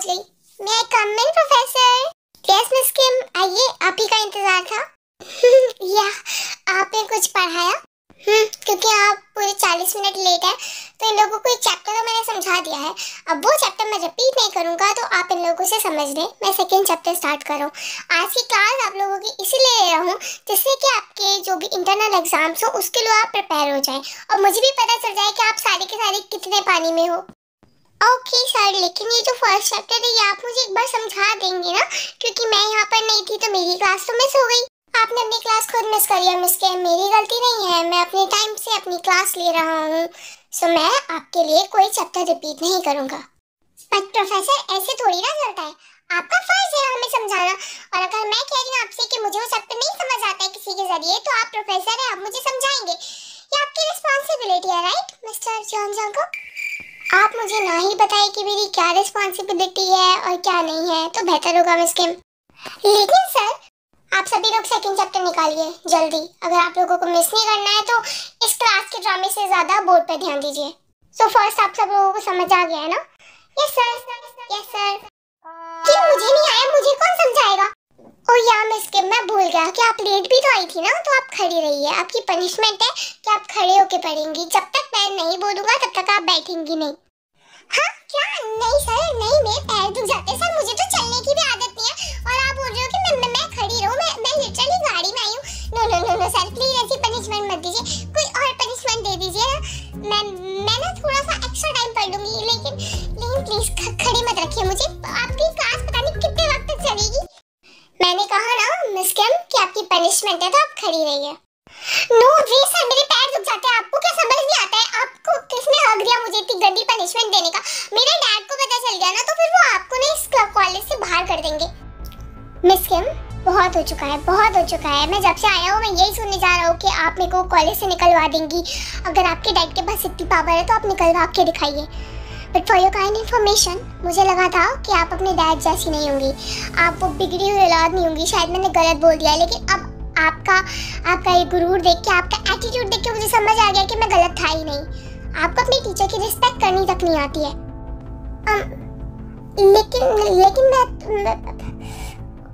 पहुंच गई। मैं कम इन प्रोफेसर? यस मिस किम, आइए, आप ही का इंतजार था। या आपने कुछ पढ़ाया? क्योंकि आप पूरे 40 मिनट लेट है तो इन लोगों को एक चैप्टर तो मैंने समझा दिया है। अब वो चैप्टर मैं रिपीट नहीं करूंगा तो आप इन लोगों से समझ लें। मैं सेकंड चैप्टर स्टार्ट कर रहा हूँ। आज की क्लास आप लोगों की इसीलिए ले रहा हूँ जिससे कि आपके जो भी इंटरनल एग्जाम्स हो उसके लिए आप प्रिपेयर हो जाए और मुझे भी पता चल जाए कि आप सारे के सारे कितने पानी में हो। ओके सर, लेकिन ये जो फर्स्ट चैप्टर है ये आप मुझे एक बार समझा देंगे ना, क्योंकि मैं यहाँ पर नहीं थी तो मेरी क्लास तो मिस हो गई। आपने अपनी क्लास खुद मिस करी है मिस किम, मेरी गलती नहीं है, मैं अपने टाइम से अपनी क्लास ले रहा हूँ। सो मैं आपके लिए कोई चैप्टर रिपीट नहीं करूँगा। बट प्रोफेसर ऐसे थोड़ी ना चलता है, आपका फर्ज है हमें समझाना। और अगर मैं कह रही हूँ आपसे कि मुझे वो चैप्टर नहीं समझ आता है किसी के जरिए तो आप प्रोफेसर हैं, आप मुझे समझाएंगे। ये आपकी रिस्पॉन्सिबिलिटी है, राइट मिस्टर जॉन जंको? आप मुझे ना ही बताइए कि मेरी क्या रिस्पॉन्सिबिलिटी है और क्या नहीं है तो बेहतर होगा मिस किम। लेकिन सर आप सभी लोग सेकंड चैप्टर निकालिए जल्दी। अगर आप लोगों को मिस नहीं करना है तो इस क्लास के ड्रामे से ज्यादा बोर्ड पर ध्यान दीजिए। सो फर्स्ट आप सब लोगों को समझ आ गया है ना? Yes sir, yes sir. कि मुझे नहीं आया, मुझे कौन समझाएगा? ओ या मिस किम, मैं भूल गया कि आप लेट भी तो आई थी ना, तो आप खड़ी रहिए। आपकी पनिशमेंट है कि आप खड़े होके पढ़ेंगी। जब तक मैं नहीं बोलूंगा तब तक आप बैठेंगी नहीं। हाँ क्या? नहीं सर, नहीं, मेरे पैर दुख जाते हैं सर, मुझे तो चलने की भी आदत नहीं है और आप बोल रहे हो कि मैं खड़ी रहूं? मैं लिटरली गाड़ी में आई हूं। No no no no sir, please ऐसी पनिशमेंट मत दीजिए, कोई और पनिशमेंट दे दीजिए ना। मैं ना थोड़ा सा एक्स्ट्रा टाइम पढ़ लूंगी, लेकिन प्लीज खड़ी मत रखिए मुझे। आपकी क्लास पता नहीं कितने वक्त तक चलेगी। मैंने कहा ना मिस किम कि आपकी पनिशमेंट है तो आप खड़ी रहिए। नो वे सर, मेरे पैर दुख जाते हैं। आपको क्या समझ नहीं आता है? आपको किसने हक दिया मुझे इतनी गंदी पनिशमेंट देने का? मेरे डैड को पता चल गया ना तो फिर वो आपको ना इस कॉलेज से बाहर कर देंगे। मिस किम बहुत हो चुका है, बहुत हो चुका है। मैं जब से आया हूँ मैं यही सुनने जा रहा हूँ कि आप मेरे को कॉलेज से निकलवा देंगी। अगर आपके डैड के पास इतनी पावर है तो आप निकलवा के दिखाइए। But for your kind information, मुझे लगा था कि आप अपने डैड जैसी नहीं होंगी, आप वो बिगड़ी हुई औलाद नहीं होंगी। शायद मैंने गलत बोल दिया, लेकिन अब आपका ये गुरूर देख के, आपका एटीट्यूड देख के मुझे समझ आ गया कि मैं गलत था ही नहीं। आपको अपने टीचर की रिस्पेक्ट करनी तक नहीं आती है। लेकिन मैं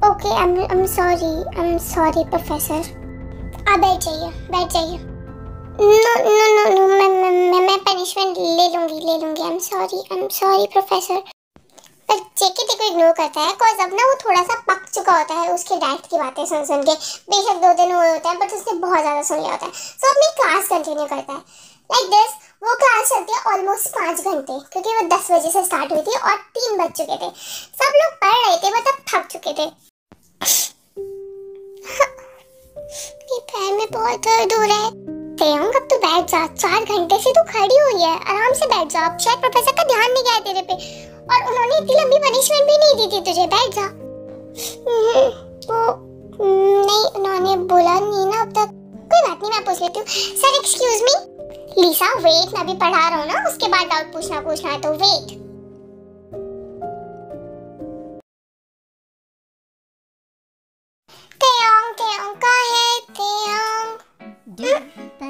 okay, I am sorry professor. आप बैठ जाइए। नो मैं पनिशमेंट ले लूंगी। आई एम सॉरी प्रोफेसर। पर जेके को इग्नोर करता है बिकॉज़ अब ना वो थोड़ा सा पक चुका होता है उसके डैड की बातें सुन के। बेशक 2 दिन हुए होते हैं बट उसने बहुत ज़्यादा सुन लिया होता है। सो अपनी क्लास कंटिन्यू करता है लाइक दिस। वो क्लास चलती है ऑलमोस्ट 5 घंटे, क्योंकि वो 10 बजे से स्टार्ट हुई थी और 3 बज चुके थे। सब लोग पढ़ रहे थे मतलब थक चुके थे। ये पैर में बहुत दर्द हो रहा है। अब तो बैठ जा, 4 घंटे से तू खड़ी हुई है, आराम से बैठ जा। अब शायद प्रोफेसर का ध्यान नहीं गया तेरे पे और उन्होंने इतनी लंबी पनिशमेंट भी नहीं दी थी तुझे। बैठ जा। नहीं, उन्होंने बोला नहीं ना अब तक। कोई बात नहीं, मैं पूछ लेती हूँ। Sir excuse me. Lisa wait, मैं भी पढ़ा रहा हूँ ना, उसके बाद डाउट पूछना है तो वेट।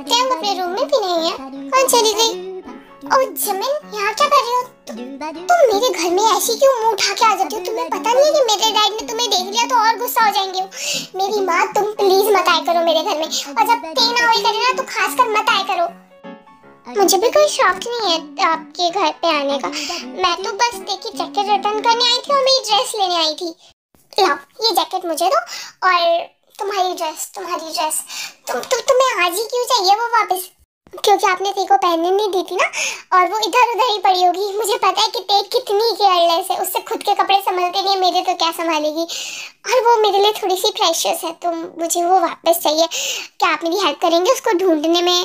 तेयंग अपने रूम में भी नहीं है। कौन चली गई? ओ जिमिन, यहाँ क्या कर रही हो? तुम मेरे घर में ऐसी क्यों मुंह उठा के आ जाती हो? तुम्हें पता नहीं है कि मेरे डैड ने तुम्हें देख लिया तो और गुस्सा हो जाएंगे। मेरी माँ, तुम प्लीज मत आया करो मेरे घर में, और जब तेना होई करे ना तो खासकर मत आया करो। मुझे भी कोई शौक नहीं है आपके घर पे आने का। मैं तो बस देखी जैकेट रिटर्न करने आई थी और मेरी ड्रेस लेने आई थी। लाओ ये जैकेट मुझे दो और तुम्हारी ड्रेस तुम्हें आज ही क्यों चाहिए वो वापस? क्योंकि आपने तेरे को पहनने नहीं दी थी ना, और वो इधर उधर ही पड़ी होगी। मुझे पता है कि ते कितनी केयरलेस है, उससे खुद के कपड़े संभालते नहीं है, मेरे तो क्या संभालेगी। और वो मेरे लिए थोड़ी सी प्रेशियस है तो मुझे वो वापस चाहिए। क्या आप मेरी हेल्प करेंगे उसको ढूंढने में?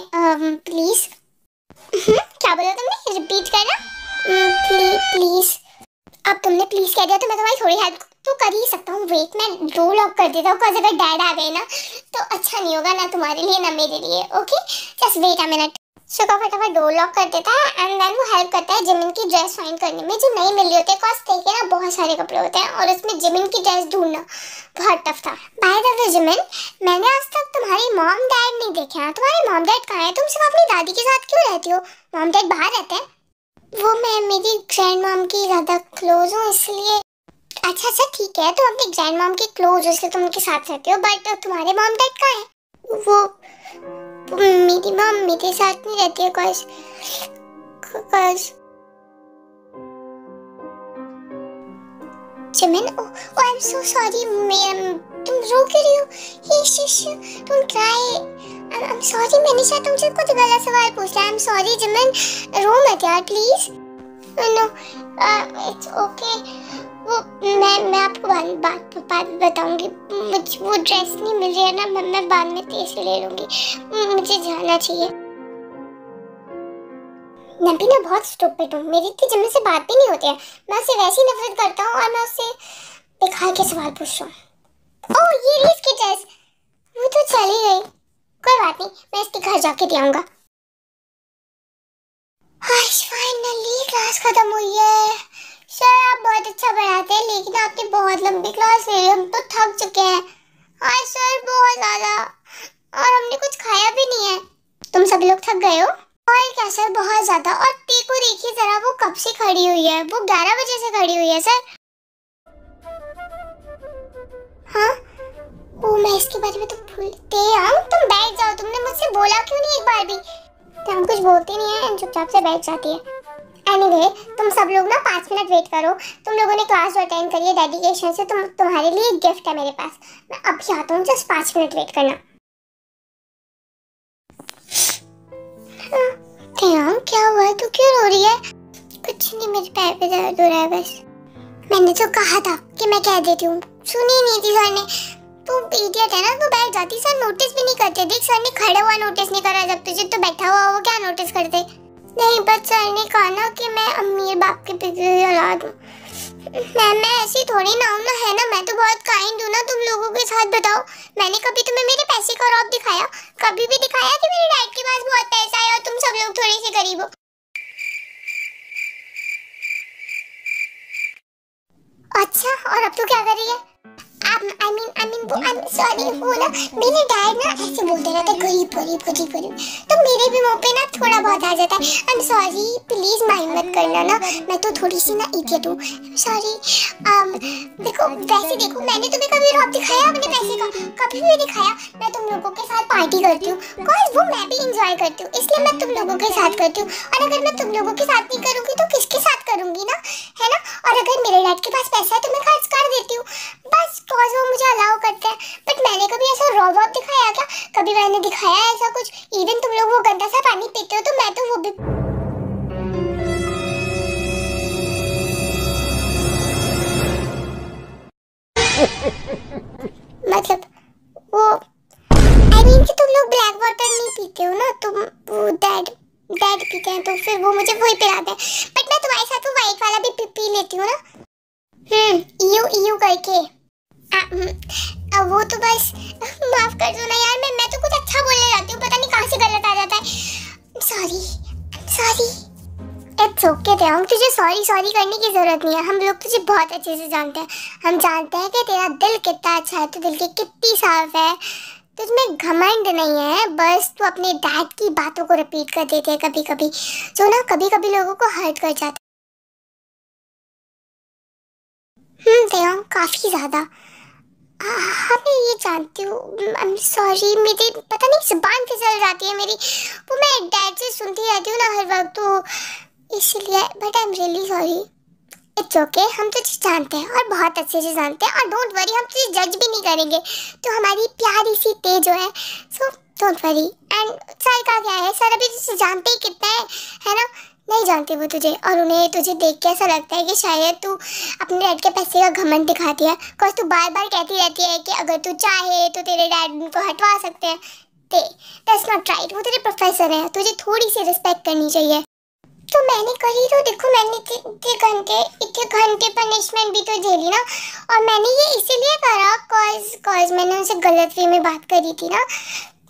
प्लीज। क्या बोला तुमने? रिपीट करना प्लीज। अब तुमने प्लीज कह दिया तो मैं तुम्हारी थोड़ी हेल्प तो कर ही सकता हूँ। वेट, मैं डोर लॉक कर देता हूँ, बिकॉज़ अगर डैड आ गए ना तो अच्छा नहीं होगा, ना तुम्हारे लिए ना मेरे लिए। Okay, just wait a minute. सुका फटाफट डोर लॉक कर देता है एंड देन वो हेल्प करता है जिमिन की ड्रेस फाइंड करने में जो नहीं मिल रही होती है। बिकॉज़ देखिए ना बहुत सारे कपड़े होते हैं और उसमें जिमिन की ड्रेस ढूंढना बहुत टफ था। बाय द वे जिमिन, मैंने आज तक तुम्हारी मॉम डैड नहीं देखे हैं। तुम्हारे मॉम डैड कहाँ हैं? तुम सिर्फ अपनी दादी के साथ क्यों रहती हो? मॉम डैड बाहर रहते हैं? वो मैं मेरी ग्रैंड मॉम की ज़्यादा क्लोज हूँ इसलिए। अच्छा अच्छा ठीक है, तो अपनी ग्रैंड मॉम के क्लोज हो इसलिए तुम उनके साथ रहते हो, बट तुम्हारे मॉम डैड कहाँ है? वो मेरी मॉम मेरे साथ नहीं रहती है cause Jimin, oh I'm so sorry ma'am, तुम रो क्यों रही हो? Don't cry. I'm sorry, मैंने शायद तुमसे कुछ गलत सवाल पूछ लिया। I'm sorry जिमिन, रो मत यार प्लीज। No, it's okay. वो मैं आपको बात बताऊंगी। मुझे वो ड्रेस नहीं मिल रही है ना, मैं बाद में तेज से ले लूंगी, मुझे जाना चाहिए। नबी ना बहुत स्टूपिड हूँ, मेरी इतनी जिम्मे से बात भी नहीं होती है। मैं उससे वैसे ही नफरत करता हूँ और मैं उससे बेकार के सवाल पूछ रहा हूँ। ओह ये रही इसकी ड्रेस, वो तो चली गई। कोई बात नहीं, मैं इसके घर जाके दे आऊंगा। फाइनली क्लास खत्म हुई है। सर आप बहुत अच्छा पढ़ाते हैं, लेकिन आपने बहुत लंबी क्लास ले ली, हम तो थक चुके हैं। हाँ सर बहुत ज्यादा, और हमने कुछ खाया भी नहीं है। तुम सब लोग थक गए हो? और क्या सर बहुत ज्यादा। और को देखिए जरा, वो कब से खड़ी हुई है? वो 11 बजे से खड़ी हुई है सर। हाँ वो मैं इसके बारे में तो भूलते हैं। तुम बैठ जाओ, तुमने मुझसे बोला क्यों नहीं एक बार भी? तो हम कुछ बोलते नहीं है, चुपचाप से बैठ जाती है। एनीवे तुम सब लोग ना 5 मिनट वेट करो, तुम लोगों ने क्लास अटेंड करी है डेडिकेशन से, तुम्हारे लिए एक गिफ्ट है मेरे पास। मैं अभी आता हूँ, जस्ट 5 मिनट वेट करना। क्या हुआ, तू क्यों रो रही है? कुछ नहीं, मेरे पैर पे दर्द हो रहा है बस। मैंने तो कहा था कि मैं कह देती हूँ, सुनी नहीं थी सर ने। तू इडियट है ना, तू बैठ जाती, सर नोटिस भी नहीं करते। देख सर ने खड़ा हुआ नोटिस नहीं करा, जब तुझे तो बैठा हुआ वो क्या नोटिस करते? नहीं बट सर ने कहा ना कि मैं अमीर बाप के बिगड़ी औलाद हूँ। मैं ऐसी थोड़ी ना हूँ ना, है ना? मैं तो बहुत काइंड हूँ ना तुम लोगों के साथ। बताओ मैंने कभी तुम्हें मेरे पैसे का रौब दिखाया? कभी भी दिखाया कि मेरे डैड के पास बहुत पैसा है और तुम सब लोग थोड़े से गरीब हो? अच्छा और अब तो क्या कर रही है? सॉरी वो ना मेरे डैड ना ऐसे बोलते रहते हैं गरीब गरीब गरीब गरीब, तो मेरे भी मुंह पे ना थोड़ा बहुत आ जाता है। आई एम सॉरी, प्लीज माइंड मत करना ना, मैं तो थोड़ी सी ना इडियट हूँ। सॉरी। देखो वैसे देखो, मैंने तुम्हें कभी रौब दिखाया अपने पैसे का? कभी भी दिखाया? मैं तुम लोगों के साथ पार्टी करती हूँ, बिकॉज वो मैं भी इंजॉय करती हूँ, इसलिए मैं तुम लोगों के साथ करती हूँ। और अगर मैं तुम लोगों के साथ नहीं करूँगी तो किसके साथ करूँगी ना, है ना? और अगर मेरे डैड के पास पैसा है तो मैं खर्च कर देती हूँ बस, कॉज वो मुझे अलाउ करते हैं। बट मैंने कभी ऐसा रौब दिखाया क्या? कभी मैंने दिखाया ऐसा कुछ? इवन तुम लोग वो गंदा सा पानी पीते हो तो मैं तो वो भी मतलब वो कि तुम लोग ब्लैक वाटर नहीं पीते हो ना, तुम वो डैड पीते हैं तो फिर वो मुझे वही पिलाते हैं। बट मैं तुम्हारे साथ वो वाइट वाला भी पी लेती हूँ ना। ईयू ईयू करके। अब वो तो बस माफ कर दो ना यार, मैं तो कुछ अच्छा बोलने जाती हूँ, पता नहीं कहाँ से गलत आ जाता है। सॉरी। इट्स ओके तेरा, तुझे सॉरी करने की जरूरत नहीं है। हम लोग तुझे बहुत अच्छे से जानते हैं। हम जानते हैं कि तेरा दिल कितना अच्छा है, तू दिल की कितनी साफ है, तुझमें घमंड नहीं है, बस तू अपने डैड की बातों को रिपीट कर देते हैं कभी कभी, जो ना कभी कभी लोगों को हर्ट कर जाता है। तेरा काफी ज्यादा। हाँ मैं ये जानती हूँ। आई एम सॉरी, मेरी पता नहीं जुबान फिसल जाती है मेरी, वो मैं डैड से सुनती रहती हूँ ना हर वक्त, तो इसलिए। But I am really sorry. It's okay, हम तुझे जानते हैं और बहुत अच्छे से जानते हैं, और डोंट वरी, हम तुझे जज भी नहीं करेंगे। तो हमारी प्यारी सी तेज जो है, so don't worry. And sir का क्या है, सर अभी तुझे जानते ही कितना है ना? नहीं जानते वो तुझे, और उन्हें तुझे देख के ऐसा लगता है कि शायद तू अपने डैड के पैसे का घमंड दिखाती है, बिकॉज तू बार बार कहती रहती है कि अगर तू चाहे तो तेरे डैड को हटवा सकते हैं। दैट्स नॉट राइट, वो तेरे प्रोफेसर हैं, तुझे थोड़ी सी रिस्पेक्ट करनी चाहिए। तो मैंने करी, तो देखो मैंने इतने घंटे पनिशमेंट भी तो झेली ना, और मैंने ये इसीलिए करा कॉज मैंने उनसे गलत वे में बात करी थी ना।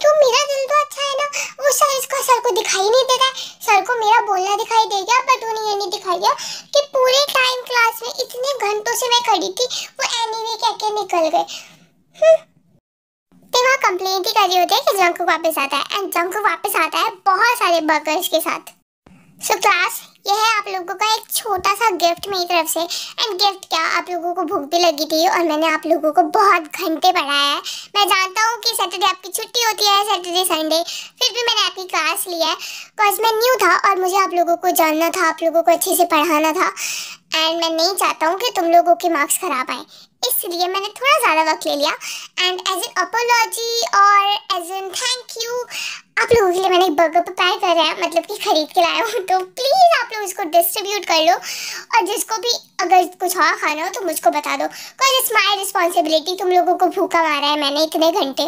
तो मेरा दिल तो अच्छा है ना, वो सर को दिखाई नहीं देता है, सर को मेरा बोलना दिखाई दे गया, बट उन्हें ये नहीं दिखाई दिया कि पूरे टाइम क्लास में इतने घंटों से मैं खड़ी थी, वो एनीवे कह के निकल गए। ते वहाँ कंप्लेंट ही करी होती है कि जंक वापस आता है, एंड जंक वापस आता है बहुत सारे बर्गर्स के साथ। सो क्लास यह है आप लोगों का एक छोटा सा गिफ्ट मेरी तरफ से। एंड गिफ्ट क्या, आप लोगों को भूख भी लगी थी और मैंने आप लोगों को बहुत घंटे पढ़ाया है। मैं जानता हूँ कि सैटरडे आपकी छुट्टी होती है, सैटरडे संडे, फिर भी मैंने आपकी क्लास ली है बिकॉज मैं न्यू था और मुझे आप लोगों को जानना था, आप लोगों को अच्छे से पढ़ाना था। एंड मैं नहीं चाहता हूँ कि तुम लोगों के मार्क्स खराब आए, इसलिए मैंने थोड़ा ज़्यादा वक्त ले लिया। एंड एज एन अपोलॉजी और एज एन थैंक यू आप लोगों के लिए मैंने एक बर्गर प्रिपेयर कर रहा है, मतलब कि खरीद के लाया हूँ। तो प्लीज़ आप लोग इसको डिस्ट्रीब्यूट कर लो और जिसको भी अगर कुछ और खाना हो तो मुझको बता दो, बिकॉज इट्स माई रिस्पॉन्सिबिलिटी। तुम लोगों को भूखा मारा है मैंने इतने घंटे।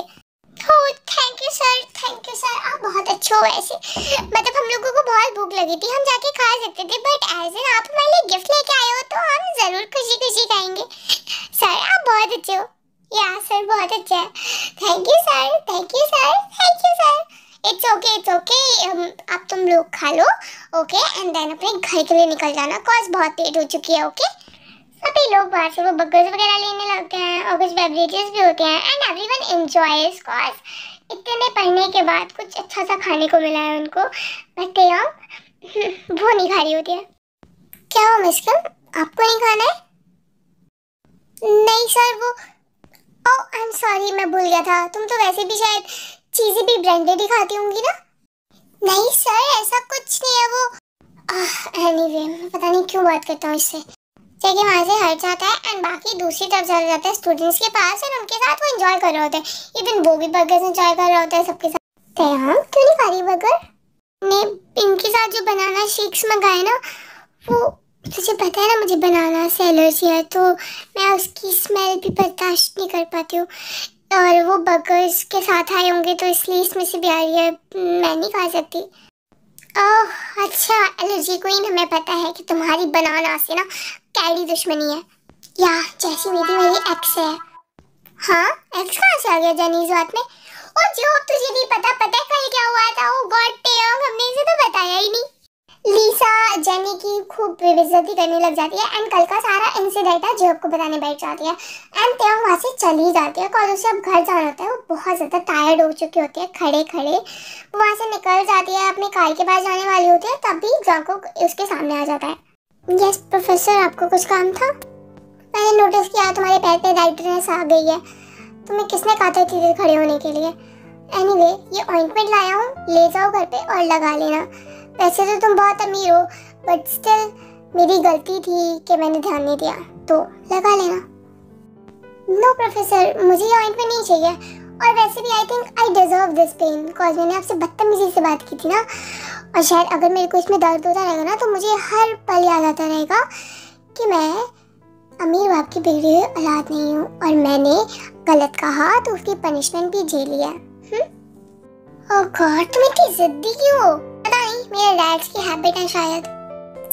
Oh thank you sir, thank you sir, आप बहुत अच्छे हो। वैसे मतलब हम लोगों को बहुत भूख लगी थी, हम जाके खा सकते थे, बट एज एन आप हमारे लिए गिफ्ट लेके आए हो तो हम ज़रूर खुशी खुशी खाएंगे। सर आप बहुत अच्छे हो। या सर बहुत अच्छा है। Thank you sir, thank you sir, thank you sir. It's okay, it's okay. अब तुम लोग खा लो, ओके, एंड देन अपने घर के लिए निकल जाना, कॉज बहुत लेट हो चुकी है, ओके। सभी लोग बाहर से वो बर्गर्स वगैरह लेने लगते हैं और कुछ बेवरेजेस भी होते हैं एंड एवरीवन एंजॉयज कॉज इतने पढ़ने के बाद कुछ अच्छा सा खाने को मिला है उनको, बट वो नहीं खा रही होती है। क्या हो मिस्टर, आपको नहीं खाना है? नहीं सर, वो ओह आई एम सॉरी, मैं भूल गया था, तुम तो वैसे भी शायद चीज़ें भी ब्रांडेड ही खाती होंगी ना। नहीं सर ऐसा कुछ नहीं है, वो एनीवे मैं पता नहीं क्यों बात करता हूँ इससे। देखिए वहाँ से हट जाता है एंड बाकी दूसरी तरफ चला जाता है स्टूडेंट्स के पास और उनके साथ वो एंजॉय कर रहे होते हैं। इवन वो भी बर्गर एंजॉय कर रहा होता है सबके साथ। तैयार क्यों नहीं खा रही बर्गर? ने इनके साथ जो बनाना शेक्स मंगाए ना, वो तुझे पता है ना मुझे बनाना से एलर्जी है, तो मैं उसकी स्मेल भी बर्दाश्त नहीं कर पाती हूँ। और वो बर्गर्स के साथ आए होंगे तो इसलिए इसमें से भी आ रही है, मैं नहीं खा सकती। ओह अच्छा एलर्जी क्वीन, हमें पता है कि तुम्हारी बनाना से ना कैडी दुश्मनी है, या जैसी मेरी एक्स है। हाँ एक्स कहाँ से आ गया जेनी इस बात में? और जो तुझे नहीं पता, पता है कल क्या हुआ था? ओ गॉड टेयंग, हमने इसे तो बताया ही नहीं। लीसा जेनी की खूब बेइज्जती करने लग जाती है एंड कल का सारा इंसिडेंट है जेब को बताने बैठ जाती है एंड टेयंग वहाँ से चली जाती है और उसे अब घर जाना होता है। वो बहुत ज़्यादा टायर्ड हो चुकी होती है, खड़े खड़े वो वहाँ से निकल जाती है, अपनी कार के पास जाने वाली होती है, तभी जॉन्गकुक उसके सामने आ जाता है। यस प्रोफेसर, आपको कुछ काम था? मैंने नोटिस किया तुम्हारे पैर पे रेडनेस आ गई है, तुम्हें किसने कहा था इतनी देर खड़े होने के लिए? एनीवे ये ऑइंटमेंट लाया हूँ, ले जाओ घर पे और लगा लेना। वैसे तो तुम बहुत अमीर हो बट स्टिल मेरी गलती थी कि मैंने ध्यान नहीं दिया, तो लगा लेना। नो प्रोफेसर, मुझे ये ऑइंटमेंट नहीं चाहिए, और वैसे भी I think I deserve this pain because मैंने आपसे बदतमीजी से बात की थी ना, और शायद अगर मेरे को इसमें दर्द होता रहेगा ना तो मुझे हर पल याद आता रहेगा कि मैं अमीर बाप की बिगड़ी हुई औलाद नहीं हूँ और मैंने गलत कहा तो उसकी पनिशमेंट भी झेली है। ओह गॉड, तुम इतनी जिद्दी क्यों हो? पता नहीं, मेरे डैड की हैबिट है शायद।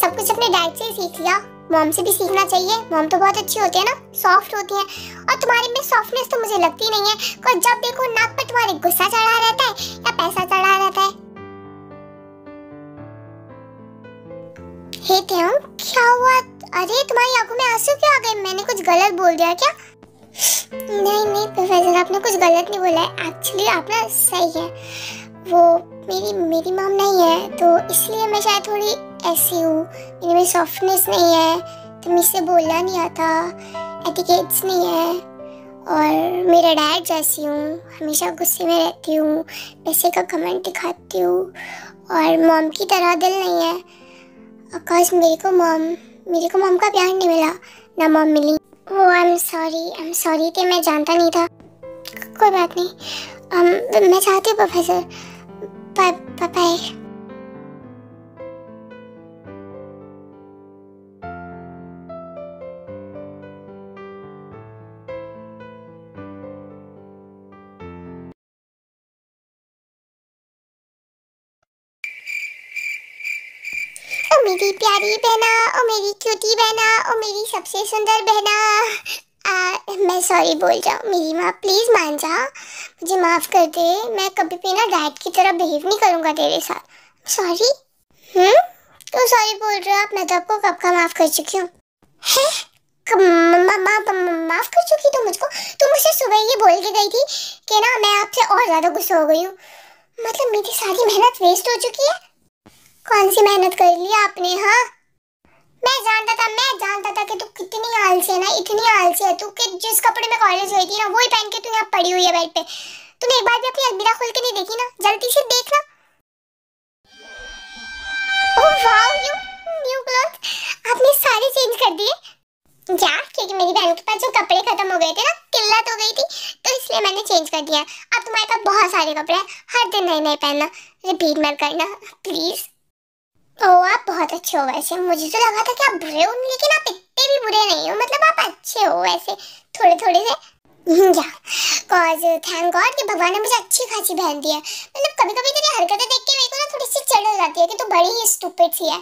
सब कुछ अपने डैड से ही सीख लिया, मॉम से भी सीखना चाहिए। मॉम तो बहुत अच्छी होती है ना, सॉफ्ट होती है, और तुम्हारे में सॉफ्टनेस तो मुझे लगती नहीं है, और जब देखो नाक पर तुम्हारे गुस्सा चढ़ा रहता है या पैसा चढ़ा रहता है। हे टेयंग, क्या हुआ? अरे तुम्हारी आंखों में आंसू क्यों आ गए? मैंने कुछ गलत बोल दिया क्या? नहीं नहीं प्रोफेसर, आपने कुछ गलत नहीं बोला है, एक्चुअली आप ना सही है। वो मेरी मॉम नहीं है तो इसलिए मैं शायद थोड़ी ऐसी हूँ, मेरे में सॉफ्टनेस नहीं है, तो मुझसे बोलना नहीं आता, एटिकेट्स नहीं है, और मेरा डैड जैसी हूँ, हमेशा गुस्से में रहती हूँ, पैसे का घमंड दिखाती हूँ, और मॉम की तरह दिल नहीं है। ऑफकोर्स मेरे को मॉम का प्यार नहीं मिला, ना मॉम मिली। ओह आई एम सॉरी कि मैं जानता नहीं था। कोई बात नहीं, मैं चाहती हूँ प्रोफेसर, बाय बाय। ओ मेरी प्यारी बहना, ओ मेरी क्यूटी बहना, ओ मेरी सबसे सुंदर बहना। मैं सॉरी बोल जाऊँ, मेरी माँ प्लीज़ मान जा, मुझे माफ़ कर दे, मैं कभी भी ना डैड की तरह बिहेव नहीं करूँगा तेरे साथ। सॉरी? तो सॉरी बोल रहे हो आप? मैं तो आपको कब का माफ़ कर चुकी हूँ। माफ़ कर चुकी तुम मुझको? तुम मुझसे सुबह ये बोल के गई थी कि ना मैं आपसे और ज़्यादा गुस्सा हो गई हूँ, मतलब मेरी सारी मेहनत वेस्ट हो चुकी है। कौन सी मेहनत कर ली आपने? हाँ, मैं जानता था कि तू कितनी आलसी है ना, इतनी आलसी है तू कि जिस कपड़े में कॉलेज गई थी ना वही पहन के तू यहाँ पड़ी हुई है बेड पे। तूने एक बार भी अपनी अलमीरा खोल के नहीं देखी ना? जल्दी से देख ना। Oh wow, you new cloth आपने सारे चेंज कर दिए? क्या? क्योंकि मेरी बहन के पास जो कपड़े खत्म हो गए थे ना, किल्लत हो गई थी, तो इसलिए मैंने चेंज कर दिया। अब तुम्हारे पास बहुत सारे कपड़े हैं, हर दिन नए नए पहनना। रिपीट मत करना प्लीज। ओह आप बहुत अच्छे हो वैसे, मुझे तो लगा था कि आप बुरे हो, लेकिन आप इतने भी बुरे नहीं हो, मतलब आप अच्छे हो वैसे थोड़े थोड़े से। या कॉज थैंक गॉड कि भगवान ने मुझे अच्छी खासी बहन दी है। मतलब कभी कभी तेरी हरकतें देख के मेरे को ना थोड़ी सी चिढ़ हो जाती है कि तू बड़ी ही स्टूपिड सी है,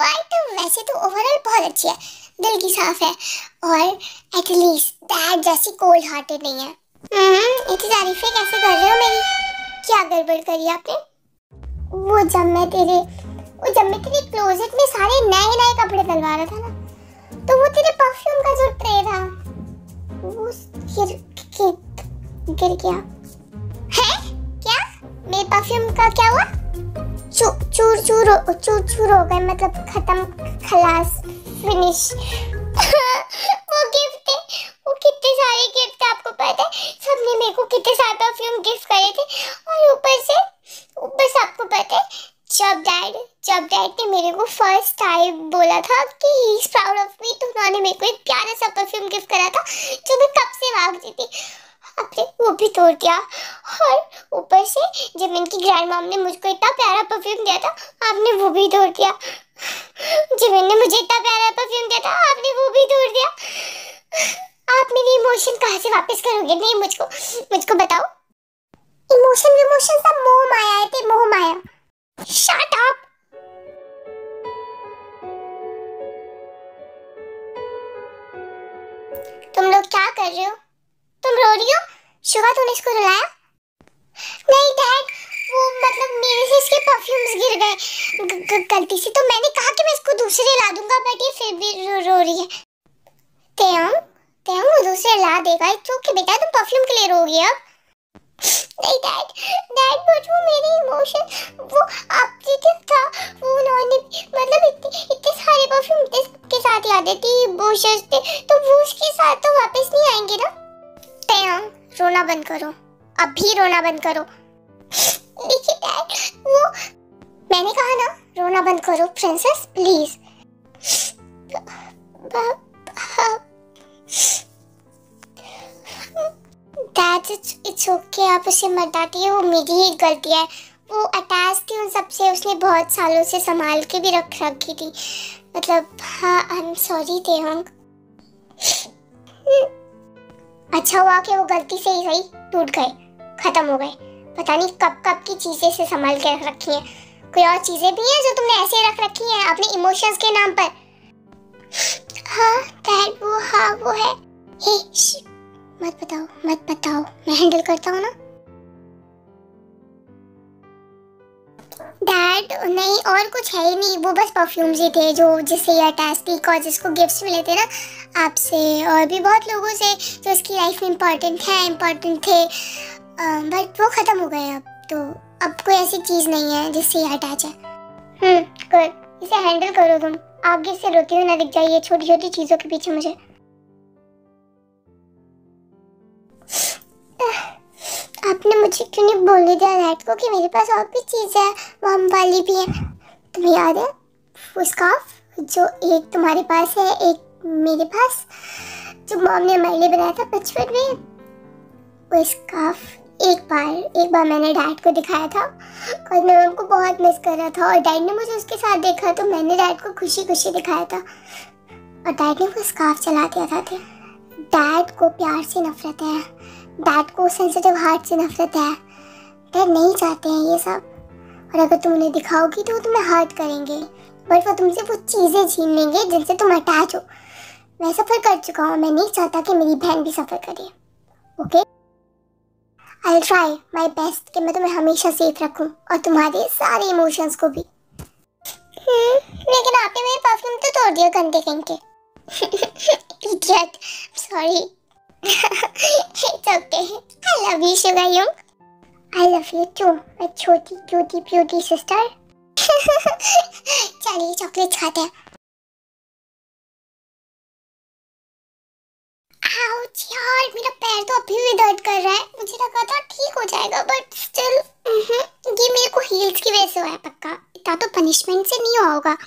बट वैसे तो ओवरऑल बहुत अच्छी है, दिल की साफ है, और एटलीस्ट डैड जैसी कोल्ड हार्टेड नहीं है। इतनी तारीफें कैसे कर रहे हो मेरी? क्या गड़बड़ करी आपने? वो जब मैं तेरे क्लोजेट में सारे नए नए कपड़े डलवा रहा था ना, तो वो तेरे परफ्यूम का जो ट्रे था वो गिर गया है। क्या? मेरे परफ्यूम का क्या हुआ? चूर चूर हो गए, मतलब खत्म, खलास, फिनिश। वो गिफ्ट है, वो कितने सारे गिफ्ट आपको पता है, सबने मेरे को कितने सारे परफ्यूम गिफ्ट करे थे, और ऊपर से आपको पता है जब डैड ने मेरे को फर्स्ट टाइम बोला था कि he is proud of me, तो उन्होंने मेरे को एक प्यारा सा परफ्यूम गिफ्ट करा था जो मैं कब से मांगती थी। आपने वो भी तोड़ दिया, और ऊपर से जब इनकी ग्रैंड मॉम ने मुझको इतना प्यारा परफ्यूम दिया था, आपने वो भी तोड़ दिया। जब इन्होंने मुझे इतना प्यारा परफ्यूम दिया था, आपने वो भी तोड़ दिया। आप मेरी इमोशन कहाँ से वापस करोगे? नहीं, मुझको बताओ। इमोशन सब मोह माया है, ते मोह माया। Shut up. तुम लोग क्या कर रहे हो? तुम रो रही हो? शुभा तूने इसको रुलाया? नहीं डैड, वो मतलब मेरे से इसके परफ्यूम्स गिर गए गलती से, तो मैंने कहा कि मैं इसको दूसरे ला दूंगा, बट ये फिर भी रो रही है। तेयंग वो दूसरे ला देगा, इट्स ओके बेटा, तुम परफ्यूम के लिए रोगी अब? नहीं डैड बट वो मेरे इमोशन, वो आपसे क्या था, वो उन्होंने मतलब इतने सारे परफ्यूम के साथ यादें थी, इमोशंस थे, तो वो उसके साथ तो वापस नहीं आएंगे ना। तेयंग रोना बंद करो, अभी रोना बंद करो। देखिए डैड, वो मैंने कहा ना रोना बंद करो princess please. Dad it's okay, आप उसे मत डांटिए, वो मेरी ही गलती है, वो अटैच थी उन सबसे, उसने बहुत सालों से संभाल के भी रखी थी, मतलब हाँ आई एम सॉरी तेयंग। अच्छा हुआ कि वो गलती से ही सही टूट गए, खत्म हो गए, पता नहीं कब की चीजें से संभाल के रख रखी हैं। कोई और चीजें भी हैं जो तुमने ऐसे रख रखी हैं अपने इमोशंस के नाम पर? हाँ डैड वो है। हे मत बताओ, मैं हैंडल करता हूँ ना। डैड नहीं, और कुछ है ही नहीं, वो बस परफ्यूम्स ही थे जो जिससे ये अटैच थी, और जिसको गिफ्ट्स मिले थे ना आपसे और भी बहुत लोगों से जो इसकी लाइफ में इम्पोर्टेंट थे, बट वो खत्म हो गए। तो अब कोई ऐसी चीज नहीं है जिससे ये अटैच है। गुड, इसे हैंडल करो तुम, आगे से रोती हुई ना दिख जाइए छोटी छोटी चीजों के पीछे मुझे। आपने मुझे क्यों नहीं बोलने दिया डैड को कि मेरे पास और भी चीज़ है, मॉम वाली भी है? तुम्हें याद है वो स्कार्फ जो एक तुम्हारे पास है एक मेरे पास, जो मॉम ने हमारे लिए बनाया था बचपन में? वो स्कार्फ एक बार मैंने डैड को दिखाया था और मैं उनको बहुत मिस कर रहा था, और डैड ने मुझे उसके साथ देखा तो मैंने डैड को खुशी खुशी दिखाया था, और डैड ने वो स्कार्फ चला दिया था। डैड को प्यार से नफरत है, डैड को सेंसिटिव हार्ट से नफरत है, डैड नहीं चाहते हैं ये सब, और अगर तुम उन्हें दिखाओगी तो वो तुम्हें हर्ट करेंगे, बट वो तुमसे वो चीज़ें छीन लेंगे जिनसे तुम अटैच हो। मैं सफ़र कर चुका हूँ, मैं नहीं चाहता कि मेरी बहन भी सफ़र करे। Okay, I will try my best कि मैं तुम्हें हमेशा सेफ रखूँ और तुम्हारे सारे इमोशंस को भी। लेकिन आपने मेरे परफ्यूम तो तोड़ दिया गंदे कहीं के। Idiot, sorry. It's okay. I love you, Sugar Young. I love you too, my छोटी क्यूटी प्यूटी सिस्टर। चलिए चॉकलेट खाते हैं। आउच यार, मेरा पैर तो अभी भी दर्द कर रहा है। मुझे लगा था ठीक हो जाएगा बट स्टिल ये मेरे को हील्स की वजह से हुआ है पक्का। इतना तो पनिशमेंट से नहीं हुआ होगा।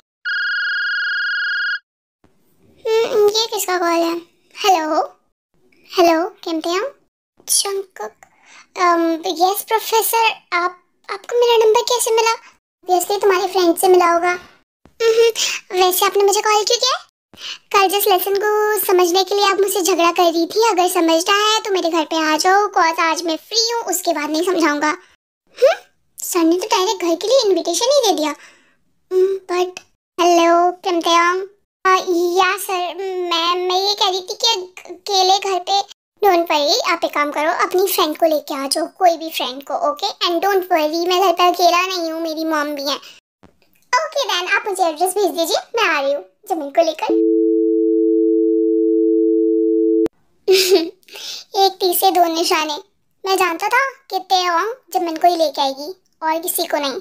ये किसका कॉल है? हेलो हेलो, केमते हैं? जंगकुक। यस प्रोफेसर, आप आपको मेरा नंबर कैसे मिला? ऑब्वियसली तुम्हारे फ्रेंड से मिला होगा। वैसे आपने मुझे कॉल क्यों किया? कल जिस लेसन को समझने के लिए आप मुझसे झगड़ा कर रही थी, अगर समझना है तो मेरे घर पे आ जाओ, कॉज आज मैं फ्री हूँ, उसके बाद नहीं समझाऊंगा। सर ने तो डायरेक्ट घर के लिए इनविटेशन ही दे दिया। बट हेलो प्रेमतयांग। या सर, मैं ये कह रही थी कि अकेले घर पे डोंट वरी, आप एक काम करो, अपनी फ्रेंड को लेके आ जाओ, कोई भी फ्रेंड को, ओके? एंड डोंट वरी, मैं घर पे अकेला नहीं हूँ, मेरी मॉम भी है। ओके देन, आप मुझे एड्रेस भेज दीजिए, मैं आ रही हूँ जमीन को लेकर। एक तीर से दो निशाने। मैं जानता था कि तेओंग जमीन को ही लेके आएगी और किसी को नहीं।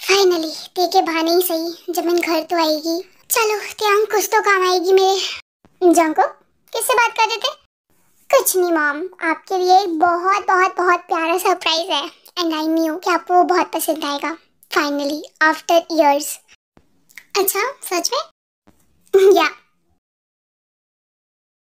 फाइनली ते के बहाने ही सही जमीन घर तो आएगी। चलो तेओंग, कुछ तो काम आएगी मेरे। जंको, किससे बात कर रहे थे? कुछ नहीं मॉम, आपके लिए एक बहुत बहुत बहुत प्यारा सरप्राइज है एंड आई न्यू कि आपको वो बहुत पसंद आएगा। Finally after years. अच्छा सच में? या